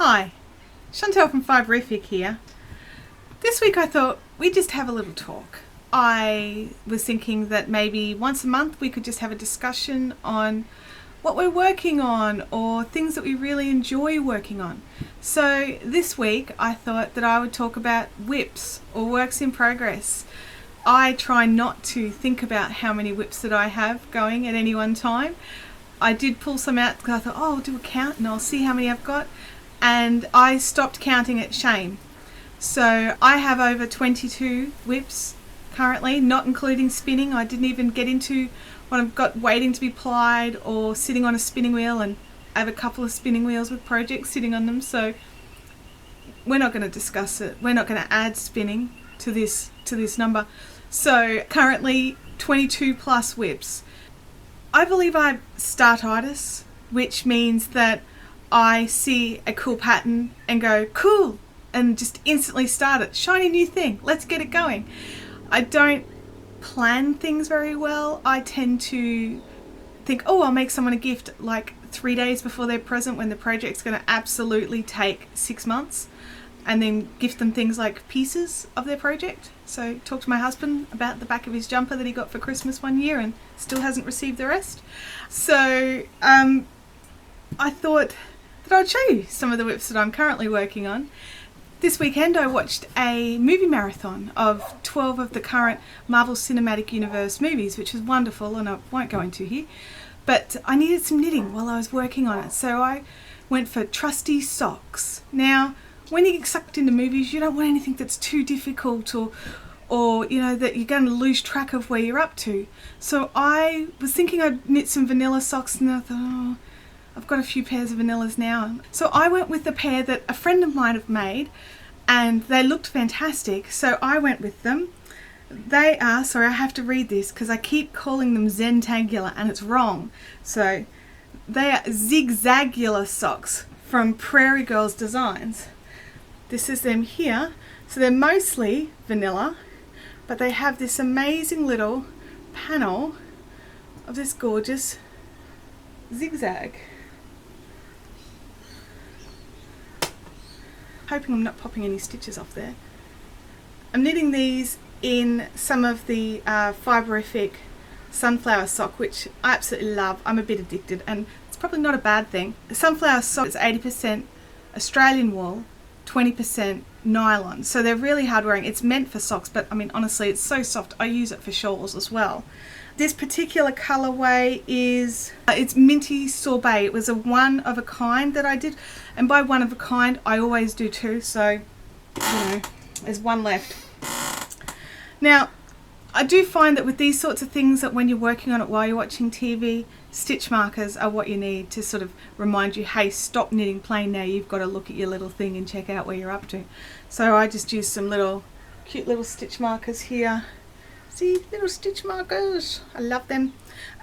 Hi, Chantel from Fiberific here. This week I thought we'd just have a little talk. I was thinking that maybe once a month we could just have a discussion on what we're working on or things that we really enjoy working on. So this week I thought that I would talk about WIPs or works in progress. I try not to think about how many WIPs that I have going at any one time. I did pull some out because I thought, oh, I'll do a count and I'll see how many I've got. And I stopped counting at shame. So I have over 22 WIPs currently, not including spinning. I didn't even get into what I've got waiting to be plied or sitting on a spinning wheel, and I have a couple of spinning wheels with projects sitting on them, so we're not going to discuss it. We're not going to add spinning to this number. So currently 22 plus WIPs. I believe I have startitis, which means that I see a cool pattern and go, cool, and just instantly start it. Shiny new thing, let's get it going. I don't plan things very well. I tend to think, oh, I'll make someone a gift like 3 days before their present when the project's going to absolutely take 6 months, and then gift them things like pieces of their project. So talk to my husband about the back of his jumper that he got for Christmas one year and still hasn't received the rest. So I thought that I'd show you some of the WIPs that I'm currently working on. This weekend I watched a movie marathon of 12 of the current Marvel Cinematic Universe movies, which was wonderful, and I won't go into here. But I needed some knitting while I was working on it, so I went for trusty socks. Now, when you get sucked into movies, you don't want anything that's too difficult or you know, that you're going to lose track of where you're up to. So I was thinking I'd knit some vanilla socks, and I thought, oh, I've got a few pairs of vanillas now. So I went with the pair that a friend of mine have made, and they looked fantastic, so I went with them. They are, sorry, I have to read this because I keep calling them Zentangular and it's wrong. So they are zigzagular socks from Prairie Girls Designs. This is them here. So they're mostly vanilla, but they have this amazing little panel of this gorgeous zigzag. Hoping I'm not popping any stitches off there. I'm knitting these in some of the Fiberific sunflower sock, which I absolutely love. I'm a bit addicted, and it's probably not a bad thing. The sunflower sock is 80% Australian wool, 20% nylon, so they're really hard wearing. It's meant for socks, but I mean, honestly, it's so soft. I use it for shawls as well. This particular colorway is it's minty sorbet. It was a one of a kind that I did, and by one of a kind I always do two, so you know, there's one left. Now I do find that with these sorts of things, that when you're working on it while you're watching TV, stitch markers are what you need to sort of remind you, hey, stop knitting plain now, you've got to look at your little thing and check out where you're up to. So I just use some little cute little stitch markers here. See, little stitch markers, I love them.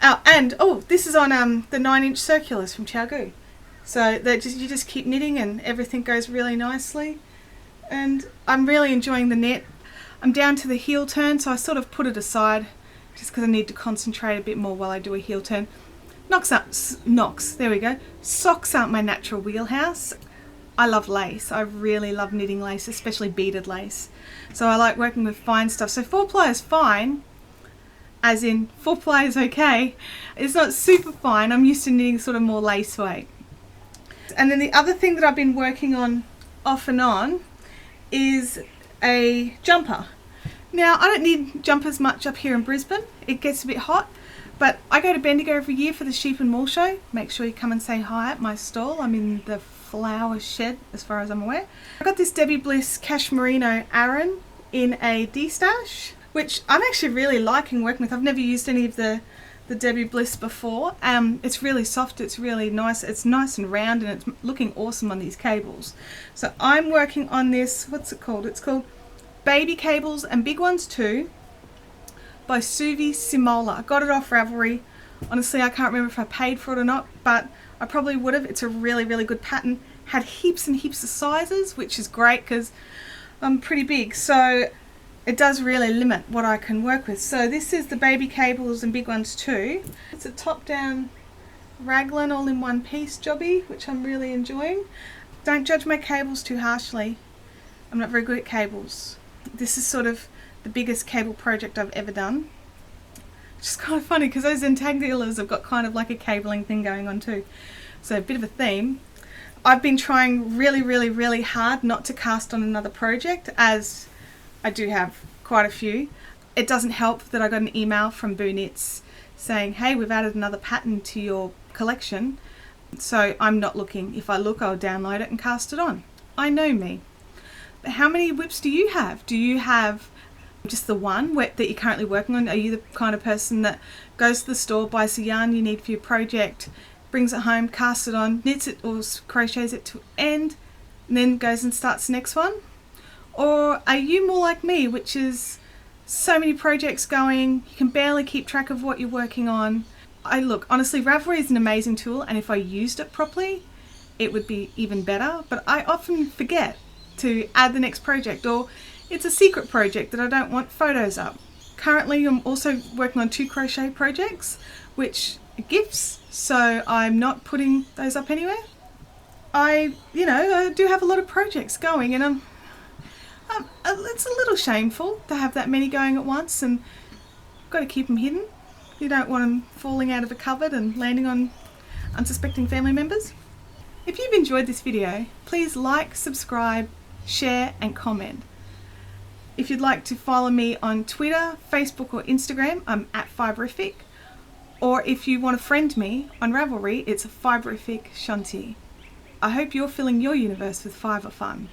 And this is on the 9-inch circulars from Xiaogu. So you just keep knitting and everything goes really nicely. And I'm really enjoying the knit. I'm down to the heel turn, so I sort of put it aside just because I need to concentrate a bit more while I do a heel turn. There we go. Socks aren't my natural wheelhouse. I love lace. I really love knitting lace, especially beaded lace. So I like working with fine stuff. So 4-ply is fine, as in 4-ply is okay. It's not super fine. I'm used to knitting sort of more lace weight. And then the other thing that I've been working on off and on is a jumper. Now, I don't need jumpers much up here in Brisbane. It gets a bit hot, but I go to Bendigo every year for the Sheep and Wool Show. Make sure you come and say hi at my stall. I'm in the flower shed as far as I'm aware. I got this Debbie Bliss Cashmerino Aran in a D-stash, which I'm actually really liking working with. I've never used any of the Debbie Bliss before. It's really soft, it's really nice, it's nice and round, and it's looking awesome on these cables. So I'm working on this, what's it called? It's called Baby Cables and Big Ones Too by Suvi Simola. I got it off Ravelry. Honestly, I can't remember if I paid for it or not, but I probably would have. It's a really, really good pattern. Had heaps and heaps of sizes, which is great because I'm pretty big, so it does really limit what I can work with. So this is the Baby Cables and Big Ones Too. It's a top-down raglan all in one piece jobby, which I'm really enjoying. Don't judge my cables too harshly. I'm not very good at cables. This is sort of the biggest cable project I've ever done. Which is kind of funny because those entangulers have got kind of like a cabling thing going on too. So a bit of a theme. I've been trying really hard not to cast on another project, as I do have quite a few. It doesn't help that I got an email from Boo Knits saying, hey, we've added another pattern to your collection. So I'm not looking. If I look, I'll download it and cast it on. I know me. But how many whips do you have? Do you have just the one that you're currently working on? Are you the kind of person that goes to the store, buys the yarn you need for your project, brings it home, casts it on, knits it or crochets it to end, and then goes and starts the next one? Or are you more like me, which is so many projects going, you can barely keep track of what you're working on? Look, honestly, Ravelry is an amazing tool, and if I used it properly, it would be even better, but I often forget to add the next project, or it's a secret project that I don't want photos up. Currently, I'm also working on 2 crochet projects, which are gifts, so I'm not putting those up anywhere. I do have a lot of projects going, and it's a little shameful to have that many going at once, and I've got to keep them hidden. You don't want them falling out of a cupboard and landing on unsuspecting family members. If you've enjoyed this video, please like, subscribe, share and comment. If you'd like to follow me on Twitter, Facebook or Instagram, I'm at Fiberific. Or if you want to friend me on Ravelry, it's Fiberific Shanti. I hope you're filling your universe with fiber fun.